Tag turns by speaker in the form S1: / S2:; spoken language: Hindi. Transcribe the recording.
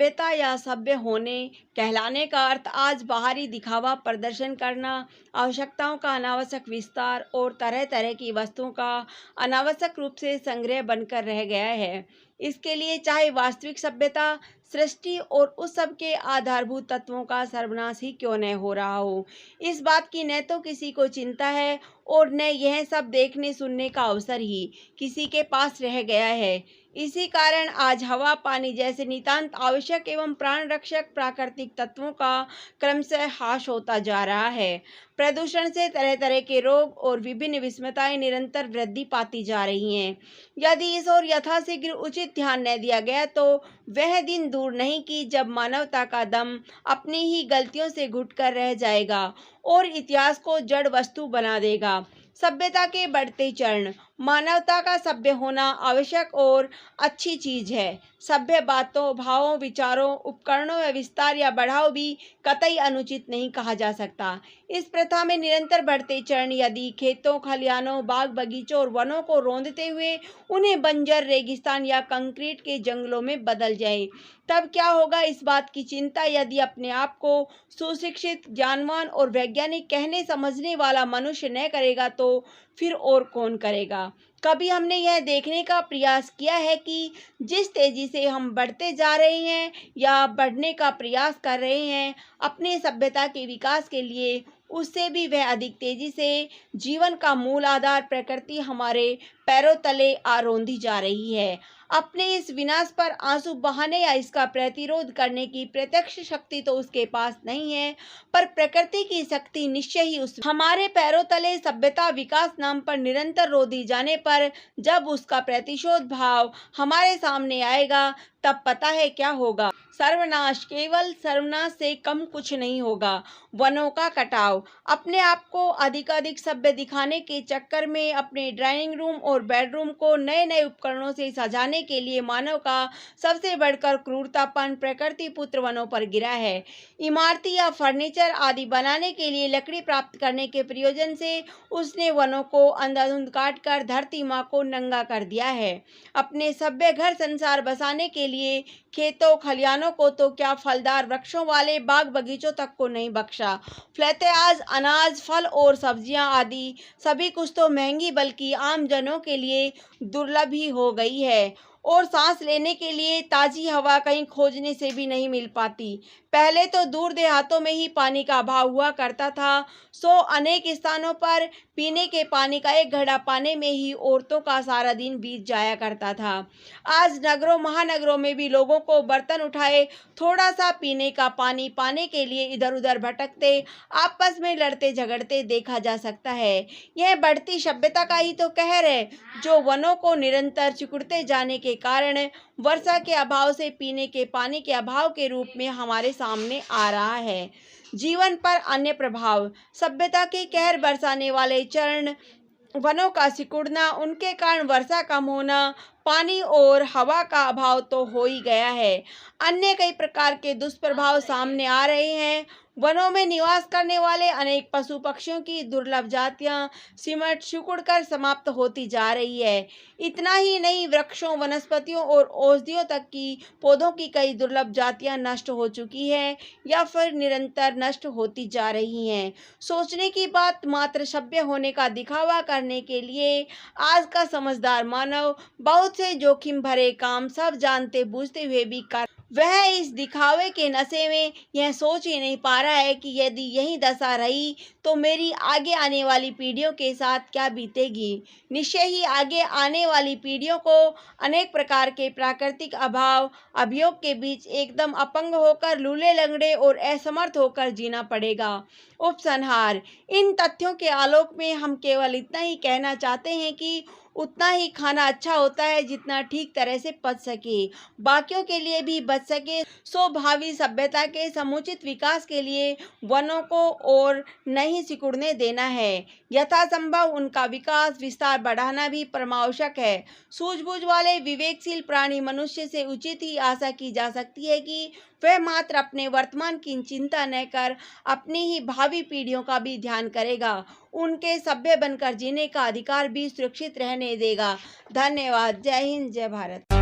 S1: सभ्यता या सभ्य होने कहलाने का अर्थ आज बाहरी दिखावा प्रदर्शन करना, आवश्यकताओं का अनावश्यक विस्तार और तरह तरह की वस्तुओं का अनावश्यक रूप से संग्रह बनकर रह गया है। इसके लिए चाहे वास्तविक सभ्यता, सृष्टि और उस सब के आधारभूत तत्वों का सर्वनाश ही क्यों न हो रहा हो, इस बात की न तो किसी को चिंता है और न यह सब देखने सुनने का अवसर ही किसी के पास रह गया है। इसी कारण आज हवा, पानी जैसे नितांत आवश्यक एवं प्राण रक्षक प्राकृतिक तत्वों का क्रमशः ह्रास होता जा रहा है। प्रदूषण से तरह तरह के रोग और विभिन्न विषमताएं निरंतर वृद्धि पाती जा रही हैं। यदि इस ओर यथाशीघ्र उचित ध्यान न दिया गया तो वह दिन दूर नहीं कि जब मानवता का दम अपनी ही गलतियों से घुटकर रह जाएगा और इतिहास को जड़ वस्तु बना देगा। सभ्यता के बढ़ते चरण। मानवता का सभ्य होना आवश्यक और अच्छी चीज है। सभ्य बातों, भावों, विचारों, उपकरणों में विस्तार या बढ़ाव भी कतई अनुचित नहीं कहा जा सकता। इस प्रथा में निरंतर बढ़ते चरण यदि खेतों, खलिहानों, बाग बगीचों और वनों को रौंदते हुए उन्हें बंजर रेगिस्तान या कंक्रीट के जंगलों में बदल जाए, तब क्या होगा, इस बात की चिंता यदि अपने आप को सुशिक्षित, ज्ञानवान और वैज्ञानिक कहने समझने वाला मनुष्य न करेगा तो फिर और कौन करेगा। कभी हमने यह देखने का प्रयास किया है कि जिस तेजी से हम बढ़ते जा रहे हैं या बढ़ने का प्रयास कर रहे हैं अपने सभ्यता के विकास के लिए, उससे भी वह अधिक तेजी से जीवन का मूल आधार प्रकृति हमारे पैरों तले आरोंदी जा रही है। अपने इस विनाश पर आंसू बहाने या इसका प्रतिरोध करने की प्रत्यक्ष शक्ति तो उसके पास नहीं है, पर प्रकृति की शक्ति निश्चय ही उस हमारे पैरों तले सभ्यता विकास नाम पर निरंतर रोधी जाने पर जब उसका प्रतिशोध भाव हमारे सामने आएगा, तब पता है क्या होगा। सर्वनाश, केवल सर्वनाश से कम कुछ नहीं होगा। वनों का कटाव। अपने आप को अधिकाधिक सभ्य दिखाने के चक्कर में अपने ड्राइंग रूम और बेडरूम को नए नए उपकरणों से सजाने के लिए मानव का सबसे बढ़कर क्रूरतापन प्रकृति पुत्र वनों पर गिरा है। इमारती या फर्नीचर आदि बनाने के लिए लकड़ी प्राप्त करने के प्रयोजन से उसने वनों को अंधाधुंध काट कर धरती माँ को नंगा कर दिया है। अपने सभ्य घर संसार बसाने के लिए खेतों, खलिहानों को तो क्या, फलदार वृक्षों वाले बाग बगीचों तक को नहीं बख्शा। फलते आज अनाज, फल और सब्जियां आदि सभी कुछ तो महंगी बल्कि आम जनों के लिए दुर्लभ ही हो गई है और सांस लेने के लिए ताजी हवा कहीं खोजने से भी नहीं मिल पाती। पहले तो दूर देहातों में ही पानी का अभाव हुआ करता था, सो अनेक स्थानों पर पीने के पानी का एक घड़ा पाने में ही औरतों का सारा दिन बीत जाया करता था। आज नगरों महानगरों में भी लोगों को बर्तन उठाए थोड़ा सा पीने का पानी पाने के लिए इधर उधर भटकते, आपस में लड़ते झगड़ते देखा जा सकता है। यह बढ़ती सभ्यता का ही तो कहर है, जो वनों को निरंतर सिकुड़ते जाने के कारण वर्षा के अभाव से पीने के पानी के अभाव के रूप में हमारे सामने आ रहा है। जीवन पर अन्य प्रभाव। सभ्यता के कहर बरसाने वाले चरण, वनों का सिकुड़ना, उनके कारण वर्षा कम होना, पानी और हवा का अभाव तो हो ही गया है। अन्य कई प्रकार के दुष्प्रभाव सामने आ रहे हैं। वनों में निवास करने वाले अनेक पशु पक्षियों की दुर्लभ जातियां सिमट सिकुड़ कर समाप्त होती जा रही है। इतना ही नहीं, वृक्षों, वनस्पतियों और औषधियों तक की पौधों की कई दुर्लभ जातियां नष्ट हो चुकी हैं या फिर निरंतर नष्ट होती जा रही हैं। सोचने की बात, मात्र सभ्य होने का दिखावा करने के लिए आज का समझदार मानव बहुत से जोखिम भरे काम सब जानते बूझते हुए भी कर वह इस दिखावे के नशे में यह सोच ही नहीं पा रहा है कि यदि यही दशा रही तो मेरी आगे आने वाली पीढ़ियों के साथ क्या बीतेगी। निश्चय ही आगे आने वाली पीढ़ियों को अनेक प्रकार के प्राकृतिक अभाव अभियोग के बीच एकदम अपंग होकर, लूले लंगड़े और असमर्थ होकर जीना पड़ेगा। उपसंहार। इन तथ्यों के आलोक में हम केवल इतना ही कहना चाहते हैं कि उतना ही खाना अच्छा होता है जितना ठीक तरह से पच सके, बाकियों के लिए भी बच सके। सो भावी सभ्यता के समुचित विकास के लिए वनों को और नहीं सिकुड़ने देना है। यथासंभव उनका विकास विस्तार बढ़ाना भी परमावश्यक है। सूझबूझ वाले विवेकशील प्राणी मनुष्य से उचित ही आशा की जा सकती है कि वह मात्र अपने वर्तमान की चिंता न कर अपनी ही भावी पीढ़ियों का भी ध्यान करेगा, उनके सभ्य बनकर जीने का अधिकार भी सुरक्षित रहने देगा। धन्यवाद। जय हिंद, जय भारत।